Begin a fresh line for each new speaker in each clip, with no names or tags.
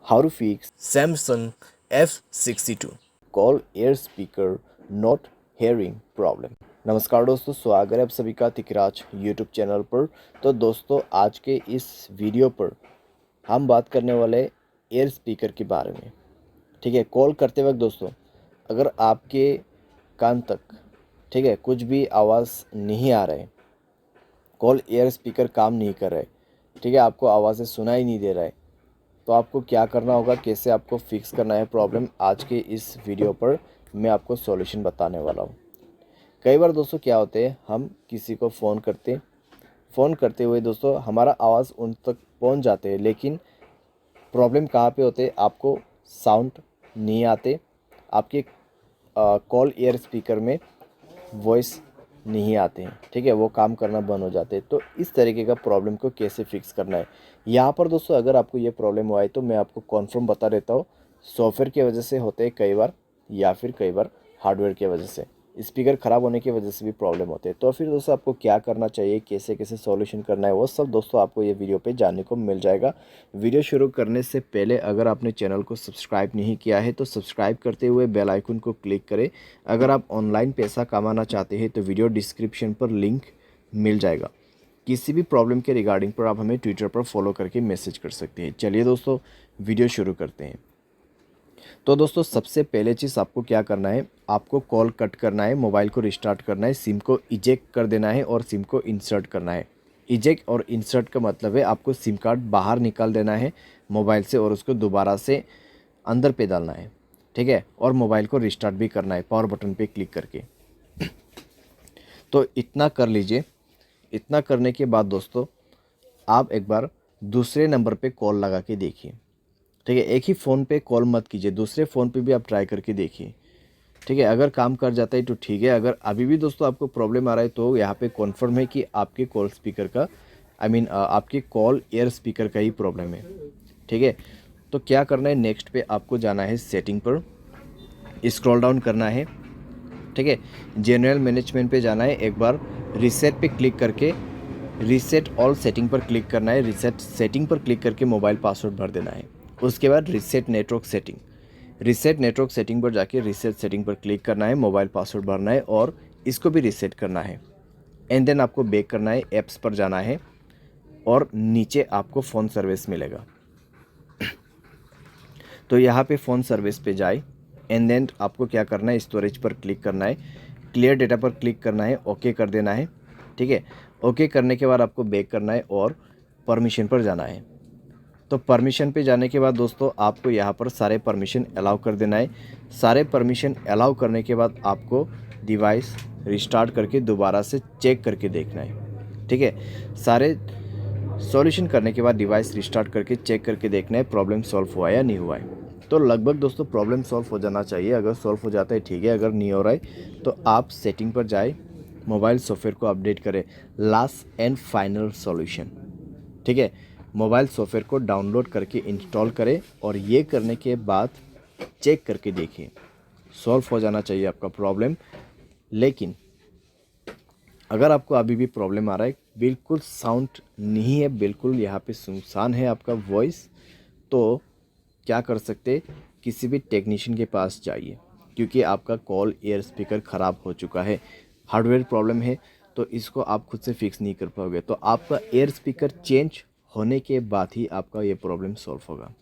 How to fix
Samsung F62।
Call air speaker not hearing problem. नमस्कार दोस्तों, स्वागत है आप सभी का तिकराज यूट्यूब चैनल पर। तो दोस्तों, आज के इस वीडियो पर हम बात करने वाले एयर स्पीकर के बारे में। ठीक है, कॉल करते वक्त दोस्तों, अगर आपके कान तक ठीक है कुछ भी आवाज़ नहीं आ रहा है, कॉल एयर स्पीकर काम नहीं कर रहा है, ठीक है, आपको आवाज़ें सुनाई नहीं दे रहा है, तो आपको क्या करना होगा, कैसे आपको फिक्स करना है प्रॉब्लम, आज के इस वीडियो पर मैं आपको सॉल्यूशन बताने वाला हूँ। कई बार दोस्तों क्या होते हैं, हम किसी को फ़ोन करते हुए दोस्तों हमारा आवाज़ उन तक पहुँच जाते हैं, लेकिन प्रॉब्लम कहाँ पे होते हैं, आपको साउंड नहीं आते, आपके कॉल एयर स्पीकर में वॉइस नहीं आते हैं, ठीक है, वो काम करना बंद हो जाते हैं। तो इस तरीके का प्रॉब्लम को कैसे फिक्स करना है, यहाँ पर दोस्तों अगर आपको ये प्रॉब्लम हुआ है तो मैं आपको कॉन्फर्म बता देता हूँ। सॉफ्टवेयर की वजह से होते हैं कई बार, या फिर कई बार हार्डवेयर की वजह से, स्पीकर ख़राब होने की वजह से भी प्रॉब्लम होते हैं। तो फिर दोस्तों आपको क्या करना चाहिए, कैसे कैसे सॉल्यूशन करना है, वो सब दोस्तों आपको ये वीडियो पे जानने को मिल जाएगा। वीडियो शुरू करने से पहले अगर आपने चैनल को सब्सक्राइब नहीं किया है तो सब्सक्राइब करते हुए बेल आइकन को क्लिक करें। अगर आप ऑनलाइन पैसा कमाना चाहते हैं तो वीडियो डिस्क्रिप्शन पर लिंक मिल जाएगा। किसी भी प्रॉब्लम के रिगार्डिंग पर आप हमें ट्विटर पर फॉलो करके मैसेज कर सकते हैं। चलिए दोस्तों, वीडियो शुरू करते हैं। तो दोस्तों, सबसे पहले चीज़ आपको क्या करना है, आपको कॉल कट करना है, मोबाइल को रिस्टार्ट करना है, सिम को इजेक्ट कर देना है और सिम को इंसर्ट करना है। इजेक्ट और इंसर्ट का मतलब है आपको सिम कार्ड बाहर निकाल देना है मोबाइल से और उसको दोबारा से अंदर पे डालना है, ठीक है, और मोबाइल को रिस्टार्ट भी करना है पावर बटन पे क्लिक करके। तो इतना कर लीजिए। इतना करने के बाद दोस्तों, आप एक बार दूसरे नंबर पे कॉल लगा के देखिए, ठीक है, एक ही फ़ोन पे कॉल मत कीजिए, दूसरे फ़ोन पे भी आप ट्राई करके देखिए, ठीक है। अगर काम कर जाता है तो ठीक है, अगर अभी भी दोस्तों आपको प्रॉब्लम आ रहा है तो यहाँ पे कॉन्फर्म है कि आपके कॉल स्पीकर का आपके कॉल एयर स्पीकर का ही प्रॉब्लम है, ठीक है। तो क्या करना है, नेक्स्ट पे आपको जाना है, सेटिंग पर स्क्रॉल डाउन करना है, ठीक है, जनरल मैनेजमेंट पे जाना है, एक बार रीसेट पे क्लिक करके रीसेट ऑल सेटिंग पर क्लिक करना है, रीसेट सेटिंग पर क्लिक करके मोबाइल पासवर्ड भर देना है। उसके बाद रीसेट नेटवर्क सेटिंग पर जाके रीसेट सेटिंग पर क्लिक करना है, मोबाइल पासवर्ड भरना है और इसको भी रीसेट करना है। एंड देन आपको बैक करना है, ऐप्स पर जाना है और नीचे आपको फ़ोन सर्विस मिलेगा। तो यहाँ पे फ़ोन सर्विस पे जाए, एंड देन आपको क्या करना है, स्टोरेज पर क्लिक करना है, क्लियर डेटा पर क्लिक करना है, ओके कर देना है, ठीक है। ओके करने के बाद आपको बैक करना है और परमिशन पर जाना है। तो परमिशन पे जाने के बाद दोस्तों आपको यहाँ पर सारे परमिशन अलाउ कर देना है। सारे परमिशन अलाउ करने के बाद आपको डिवाइस रिस्टार्ट करके दोबारा से चेक करके देखना है, ठीक है। सारे सॉल्यूशन करने के बाद डिवाइस रिस्टार्ट करके चेक करके देखना है प्रॉब्लम सॉल्व हुआ या नहीं हुआ है। तो लगभग दोस्तों प्रॉब्लम सॉल्व हो जाना चाहिए। अगर सॉल्व हो जाता है ठीक है, अगर नहीं हो रहा है तो आप सेटिंग पर जाए, मोबाइल सॉफ्टवेयर को अपडेट करें, लास्ट एंड फाइनल सॉल्यूशन, ठीक है। मोबाइल सॉफ्टवेयर को डाउनलोड करके इंस्टॉल करें और ये करने के बाद चेक करके देखिए, सॉल्व हो जाना चाहिए आपका प्रॉब्लम। लेकिन अगर आपको अभी भी प्रॉब्लम आ रहा है, बिल्कुल साउंड नहीं है, बिल्कुल यहाँ पे सुनसान है आपका वॉइस, तो क्या कर सकते, किसी भी टेक्नीशियन के पास जाइए, क्योंकि आपका कॉल एयर स्पीकर ख़राब हो चुका है, हार्डवेयर प्रॉब्लम है, तो इसको आप खुद से फिक्स नहीं कर पाओगे। तो आपका एयर स्पीकर चेंज होने के बाद ही आपका ये प्रॉब्लम सॉल्व होगा,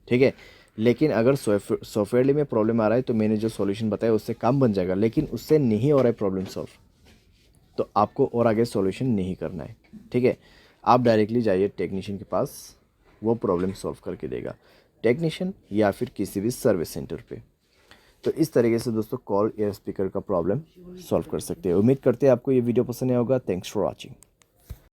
ठीक है। लेकिन अगर सॉफ्टवेयर में प्रॉब्लम आ रहा है तो मैंने जो सॉल्यूशन बताया उससे काम बन जाएगा, लेकिन उससे नहीं हो रहा है प्रॉब्लम सॉल्व, तो आपको और आगे सॉल्यूशन नहीं करना है, ठीक है। आप डायरेक्टली जाइए टेक्नीशियन के पास, वो प्रॉब्लम सॉल्व करके देगा, टेक्नीशियन या फिर किसी भी सर्विस सेंटर पे। तो इस तरीके से दोस्तों कॉल एयर स्पीकर का प्रॉब्लम सॉल्व कर सकते हैं। उम्मीद करते हैं आपको ये वीडियो पसंद आया होगा। Thanks for watching.